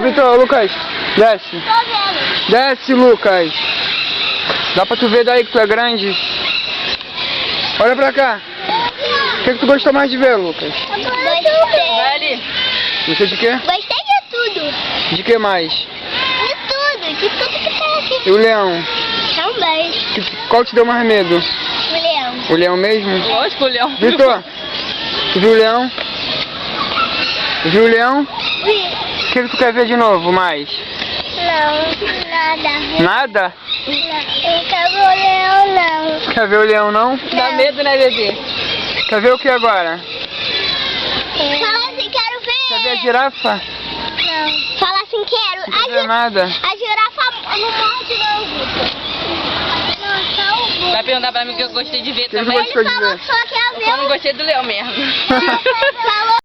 Vitor, Lucas, desce. Tô vendo. Desce, Lucas. Dá pra tu ver daí que tu é grande? Olha pra cá. O que tu gostou mais de ver, Lucas? Gostei. Gostou de quê? Gostei de tudo. De que mais? De tudo que tá aqui. E o leão? Também. Qual te deu mais medo? O leão. O leão mesmo? Lógico, o leão. Vitor, tu viu o leão? Viu o leão? Vi. O que tu quer ver de novo mais? Não, nada. Nada? Não, eu quero ver o leão, não. Quer ver o leão não? Dá medo, né, bebê? Quer ver o que agora? Fala assim, quero ver. Quer ver a girafa? Não. Fala assim, quero. Não quer ver nada. A girafa não morde não, Vitor. Não, só o Vitor. Vai perguntar pra mim o que eu gostei de ver que também. gostou de Falou ver? que só quer Eu ver só não gostei do leão mesmo. Falou